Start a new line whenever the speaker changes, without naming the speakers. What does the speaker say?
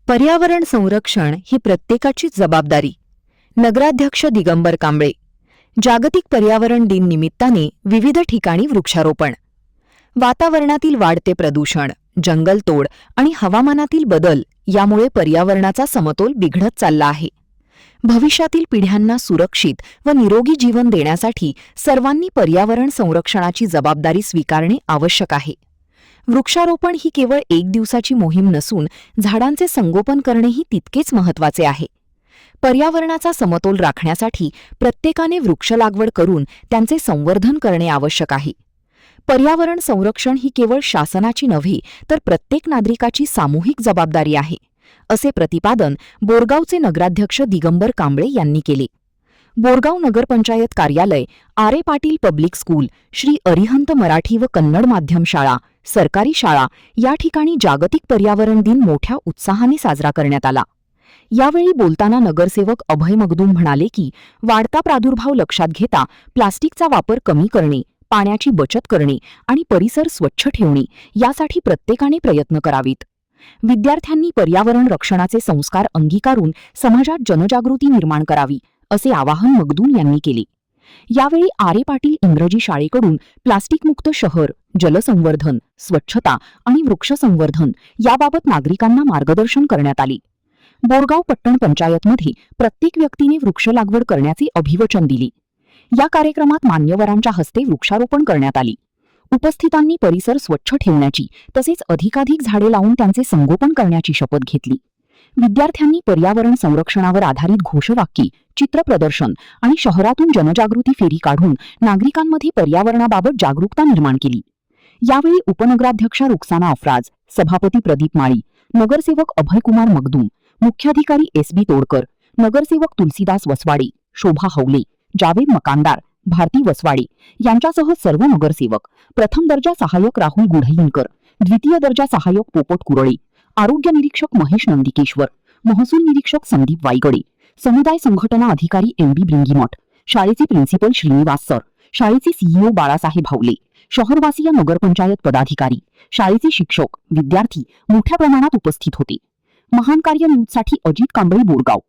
पर्यावरण संरक्षण ही प्रत्येकाची जबाबदारी. नगराध्यक्ष दिगंबर कांबळे. जागतिक पर्यावरण दिन निमित्ताने विविध ठिकाणी वृक्षारोपण. वातावरणातील वाढते प्रदूषण, जंगलतोड आणि हवामानातील बदल यामुळे पर्यावरणाचा समतोल बिघडत चालला आहे. भविष्यातील पिढ्यांना सुरक्षित व निरोगी जीवन देण्यासाठी सर्वांनी पर्यावरण संरक्षणाची जबाबदारी स्वीकारणे आवश्यक आहे. वृक्षारोपण ही केवळ एक दिवसाची मोहीम नसून झाडांचे संगोपन करणेही तितकेच महत्त्वाचे आहे. पर्यावरणाचा समतोल राखण्यासाठी प्रत्येकाने वृक्ष लागवड करून त्यांचे संवर्धन करणे आवश्यक आहे. पर्यावरण संरक्षण ही केवळ शासनाची नव्हे तर प्रत्येक नागरिकाची सामूहिक जबाबदारी आहे, असे प्रतिपादन बोरगावचे नगराध्यक्ष दिगंबर कांबळे यांनी केले. बोरगाव नगरपंचायत कार्यालय, आरे पाटील पब्लिक स्कूल, श्री अरिहंत मराठी व कन्नड माध्यम शाळा, सरकारी शाळा या ठिकाणी जागतिक पर्यावरण दिन मोठ्या उत्साहाने साजरा करण्यात आला. यावेळी बोलताना नगरसेवक अभय मगदूम म्हणाले की वाढता प्रादुर्भाव लक्षात घेता प्लास्टिकचा वापर कमी करणे, पाण्याची बचत करणे आणि परिसर स्वच्छ ठेवणे यासाठी प्रत्येकाने प्रयत्न करावेत. विद्यार्थ्यांनी पर्यावरण रक्षणाचे संस्कार अंगीकारून समाजात जनजागृती निर्माण करावी, असे आवाहन मगदूम यांनी केले. यावेळी आरे पाटील इंग्रजी शाळेकडून प्लास्टिकमुक्त शहर, जलसंवर्धन, स्वच्छता आणि वृक्ष संवर्धन याबाबत नागरिकांना मार्गदर्शन करण्यात आले. बोरगाव पट्टण पंचायतमध्ये प्रत्येक व्यक्तीने वृक्ष लागवड करण्याचे अभिवचन दिले. या कार्यक्रमात मान्यवरांच्या हस्ते वृक्षारोपण करण्यात आले. उपस्थितांनी परिसर स्वच्छ ठेवण्याची तसेच अधिकाधिक झाडे लावून त्यांचे संगोपन करण्याची शपथ घेतली. विद्यार्थ्यांनी पर्यावरण संरक्षणावर आधारित घोषवाक्ये, चित्रप्रदर्शन आणि शहरातून जनजागृती फेरी काढून नागरिकांमध्ये पर्यावरणाबाबत जागरूकता निर्माण केली. यावेळी उपनगराध्यक्षा रुक्साना अफराज, सभापती प्रदीप माळी, नगरसेवक अभयकुमार मगदूम, मुख्याधिकारी एस.बी. तोडकर, नगरसेवक तुलसीदास वसवाडे, शोभा हवले, जावेद मकानदार, भारती वसवाडे यांच्यासह सर्व नगरसेवक, प्रथम दर्जा सहाय्यक राहुल गुढईनकर, द्वितीय दर्जा सहाय्यक पोपट कुरळे, आरोग्य निरीक्षक महेश नंदिकेश्वर, महसूल निरीक्षक संदीप वायगडे, समुदाय संघटना अधिकारी एम.बी. ब्रिंगीमठ, शाळेचे प्रिन्सिपल श्रीनिवास सर, शाळेचे सीईओ बाळासाहेब भावले, शहरवासीय नगरपंचायत पदाधिकारी, शाळेचे शिक्षक, विद्यार्थी मोठ्या प्रमाणात उपस्थित होते. महान कार्य न्यूजसाठी अजित कांबळे, बोरगाव.